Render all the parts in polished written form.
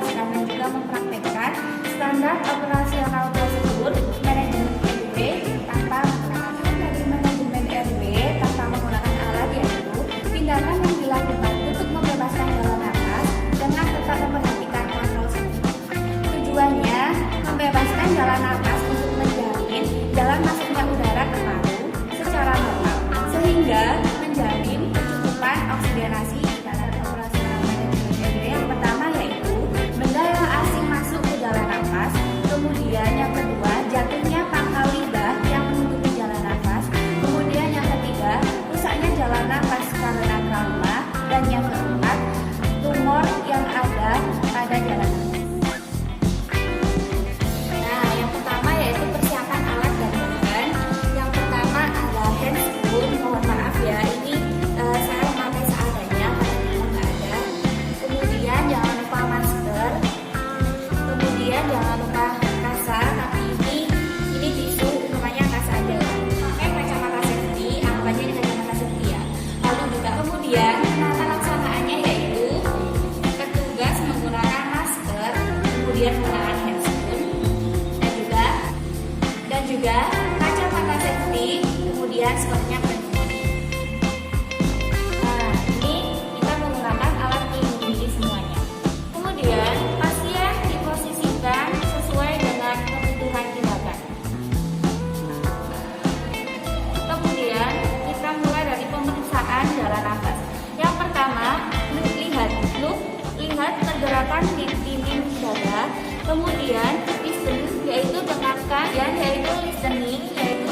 menjelaskan dan juga mempraktekkan standar operasional tersebut, manajemen RW tanpa menggunakan dari manajemen RW tanpa menggunakan alat, yaitu tindakan yang dilakukan untuk membebaskan jalan nafas dengan tetap memperhatikan kontrol sedikit. Tujuannya membebaskan jalan nafas untuk menjamin jalan masuknya udara ke paru secara normal, sehingga menjamin kecukupan oksigenasi di dalam operasional manajemen RW. Yang pertama yaitu benda yang asing masuk ke jalan nafas, kemudian yang kedua jatuhnya pangkal lidah yang menutupi jalan nafas, kemudian yang ketiga rusaknya jalan nafas karena trauma, dan yang keempat tumor yang ada pada jalan nafas. Nah, yang pertama yaitu persiapan alat dan bahan. Yang pertama ada handscoon. Mohon maaf ya, ini saya memakai seadanya karena memang nggak ada. Kemudian jangan lupa masker. Kemudian jangan lupa kasa, tapi ini tisu, namanya kasa aja. Pakai kacamata safety, anggap aja ini kacamata safety ya. Lalu juga kemudian tata laksanaannya yaitu petugas menggunakan masker, kemudian menggunakan handscoon, dan juga kacamata safety, kemudian sepatunya pneumonia. Nah, ini kita menggunakan alat pelindung diri semuanya. Kemudian pasien diposisikan sesuai dengan kebutuhan tindakan. Kemudian kita mulai dari pemeriksaan jalan nafas. Yang pertama, lihat pergerakan di dinding dada. Kemudian listening, yaitu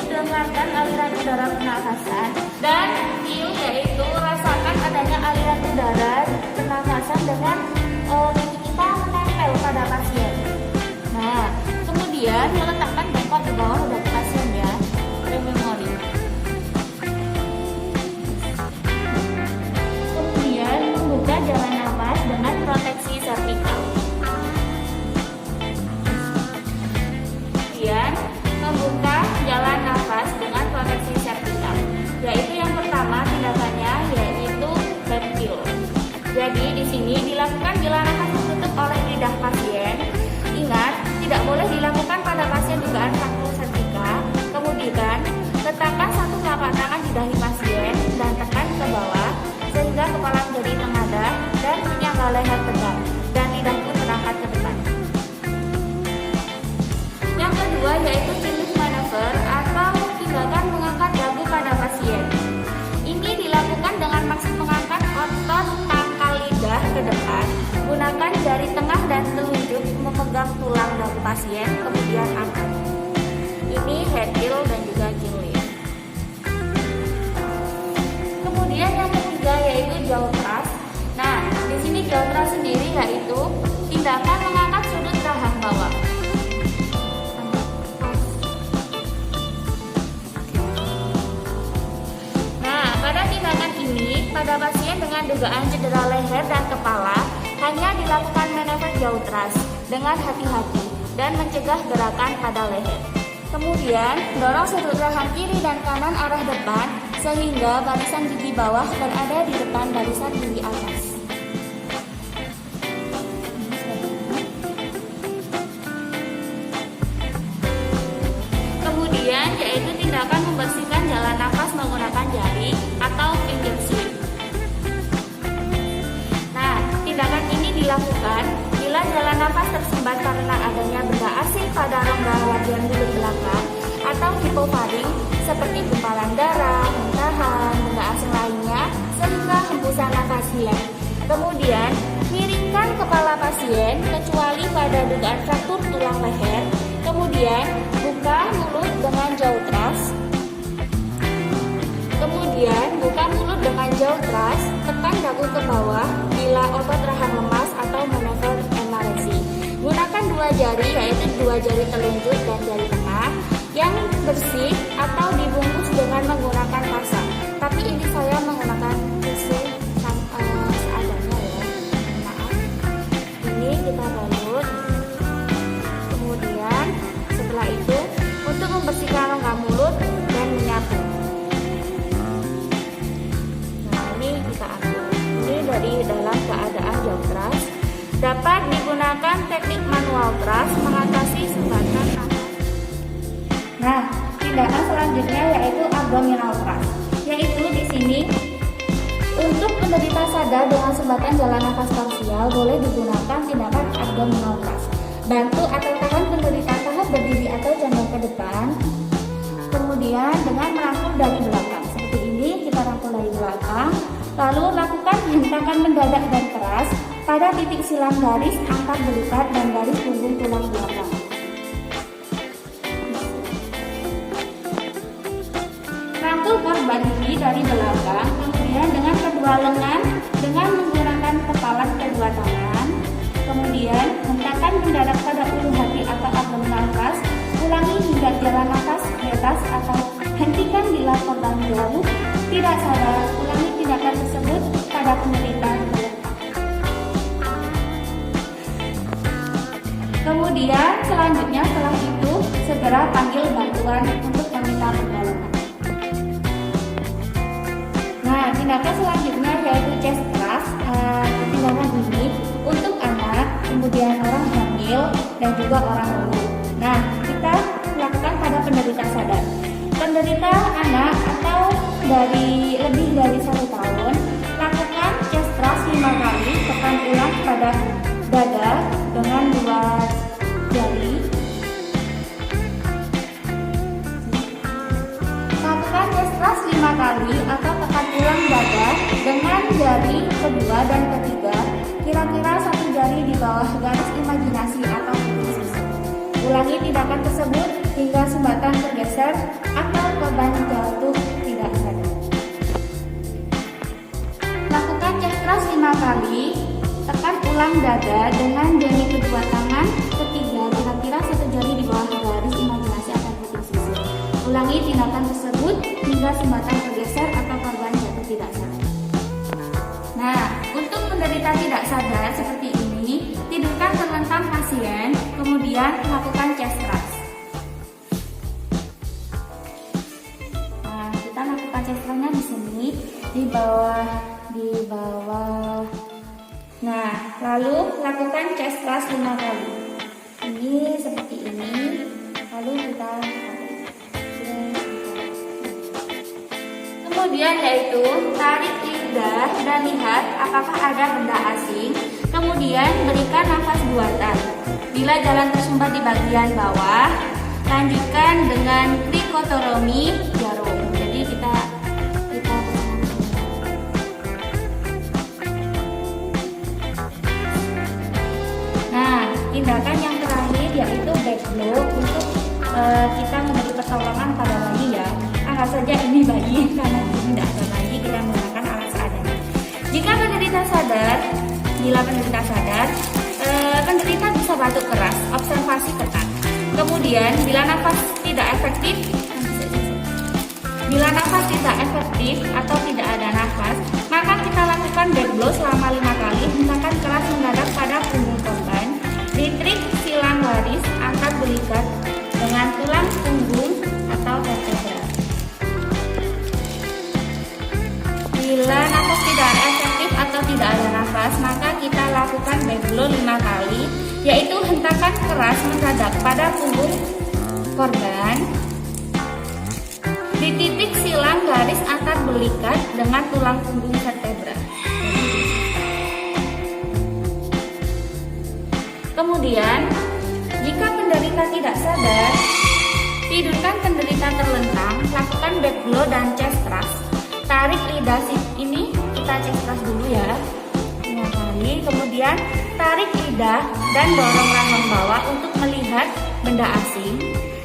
dengarkan aliran udara pernafasan, dan feel, yaitu rasakan adanya aliran udara pernafasan dengan kita menempel pada pasien. Nah, kemudian meletakkan bengkok di bawah dada pasien ya, rememori. Kemudian membuka jalan nafas dengan proteksi servikal. Kemudian membuka jalan nafas dengan proteksi servikal, yaitu yang pertama tindakannya yaitu ventil. Jadi di sini dilakukan jalan nafas tertutup oleh lidah pasien. Ingat, tidak boleh dilakukan pada pasien dugaan fraktur sertika. Kemudian letakkan satu telapak tangan di dahi pasien dan tekan ke bawah sehingga kepala menjadi tengadah dan menyangga leher tegak dan lidah pun terangkat ke depan. Yang kedua yaitu chinlift maneuver atau tindakan mengangkat dagu pada pasien. Ini dilakukan dengan maksud mengangkat otot pangkal lidah ke depan. Gunakan jari tengah dan telunjuk memegang tulang dagu pasien, kemudian angkat. Ini head heel dan juga chinlift. Kemudian yang ketiga yaitu jaw thrust. Nah, di sini jaw thrust sendiri yaitu tindakan mengangkat sudut rahang bawah. Pada pasien dengan dugaan cedera leher dan kepala, hanya dilakukan manever jaw thrust dengan hati-hati dan mencegah gerakan pada leher. Kemudian, dorong sudut rahang kiri dan kanan arah depan sehingga barisan gigi bawah berada di depan barisan gigi atas. Kemudian yaitu tindakan membersihkan jalan nafas menggunakan jari atau finger sweep. Nah, tindakan ini dilakukan bila jalan nafas tersumbat karena adanya benda asing pada rongga bagian mulut belakang atau hipofaring seperti gumpalan darah, muntahan, benda asing lainnya sehingga hembusan nafas hilang. Kemudian, miringkan kepala pasien kecuali pada dugaan fraktur tulang leher. Kemudian, buka mulut dengan jaw thrust. Kemudian, buka mulut dengan jaw thrust, tekan dagu ke bawah bila otot rahang lemas atau manever emaresi. Gunakan dua jari, yaitu dua jari telunjuk dan jari tengah yang bersih atau dibungkus dengan menggunakan kasa. Tapi ini saya menggunakan tisu seadanya ya. Maaf. Ini kita balut. Kemudian setelah itu untuk membersihkan rongga mulut dan menyapu. Nah, ini kita ambil. Ini dari dalam keadaan jaw thrust. Dapat digunakan menggunakan teknik manual thrust mengatasi sumbatan nafas. Nah, tindakan selanjutnya yaitu abdominal thrust, yaitu di sini untuk penderita sadar dengan sumbatan jalan nafas parsial boleh digunakan tindakan abdominal thrust. Bantu atau tahan penderita tahap berdiri atau condong ke depan, kemudian dengan merangkul dari belakang. Seperti ini, kita rangkul dari belakang. Lalu lakukan hentakan mendadak dan keras pada titik silang garis antar belikat dan garis punggung tulang belakang. Rangkul korban ini dari belakang, kemudian dengan kedua lengan dengan menggunakan kepalan kedua tangan. Kemudian hentakan mendadak pada ulu hati atau abdominal thrust. Ulangi hingga jalan nafas bebas atau hentikan bila korban jauh tidak sadar. Ulangi tindakan tersebut pada penderita di belakang. Kemudian selanjutnya setelah itu segera panggil bantuan untuk meminta pertolongan. Nah, tindakan selanjutnya yaitu chest thrust. Tindakan ini untuk anak, kemudian orang hamil dan juga orang tua. Nah, kita lakukan pada penderita sadar. Penderita anak atau lebih dari 1 tahun, lakukan chest thrust 5 kali, tekan ulang pada dada dengan 2 jari. Lakukan chest thrust 5 kali atau tekan ulang dada dengan jari kedua dan ketiga, kira-kira 1 jari di bawah garis imajinasi atau titik sisi. Ulangi tindakan tersebut hingga sumbatan tergeser atau korban jatuh tidak sadar. Lakukan chest thrust 5 kali, tekan ulang dada dengan jari kedua tangan ketiga, kira-kira 1 jari di bawah garis imajinasi atau titik sisi. Ulangi tindakan tersebut hingga sumbatan tergeser atau korban jatuh tidak sadar. Nah, untuk penderita tidak sadar seperti ini, tidurkan terlentang pasien, kemudian lakukan chest thrust. Nah, kita lakukan chest thrust-nya di sini, di bawah. Nah, lalu lakukan chest thrust 5 kali. Ini seperti ini, lalu kita kemudian yaitu tarik lidah dan lihat apakah ada benda asing. Kemudian berikan nafas buatan. Bila jalan tersumbat di bagian bawah, lanjutkan dengan trikotomi jarum. Jadi kita Nah, tindakan yang terakhir yaitu back blow untuk kita memberi pertolongan pada bayi ya. Anggap saja ini bayi karena tidak ada bayi, kita menggunakan alat seadanya. Bila penderita sadar, penderita bisa batuk keras, observasi ketat. Kemudian bila nafas tidak efektif atau tidak ada nafas, maka kita lakukan back blow selama 5 kali, hentakan keras mendadak pada punggung korban, ditrik silang garis antar belikat dengan tulang punggung atau vertebra. Bila nafas tidak efektif atau tidak ada nafas, maka kita lakukan back blow 5 kali, yaitu hentakan keras mendadak pada punggung korban, di titik silang garis antar belikat dengan tulang punggung vertebra. Kemudian, jika penderita tidak sadar, tidurkan penderita terlentang, lakukan back blow dan chest thrust. Tarik lidah ini, kita chest thrust dulu ya, 5 kali. Kemudian tarik lidah dan dorong rahang bawah untuk melihat benda asing.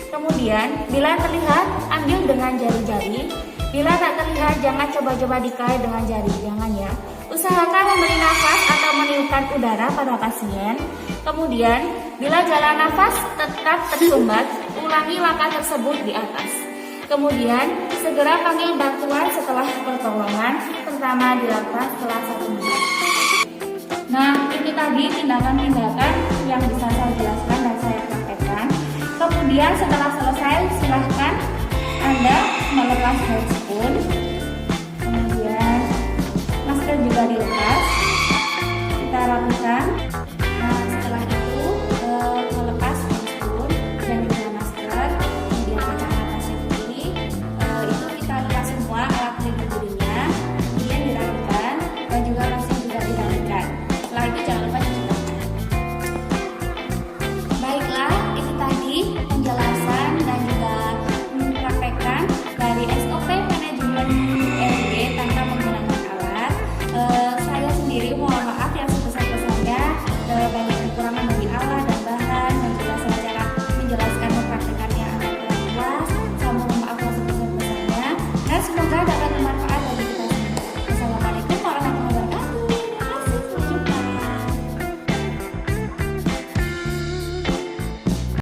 Kemudian bila terlihat, ambil dengan jari-jari. Bila tak terlihat, jangan coba-coba dikait dengan jari, jangan ya. Usahakan memberi nafas atau meniupkan udara pada pasien. Kemudian bila jalan nafas tetap tersumbat, ulangi langkah tersebut di atas. Kemudian segera panggil bantuan setelah pertolongan, pertama dilakukan setelah 1 menit. Nah, ini tadi tindakan-tindakan yang bisa saya jelaskan dan saya praktekkan. Kemudian setelah selesai, silahkan Anda melepas headphone. Kemudian masker juga dilepas. Kita lakukan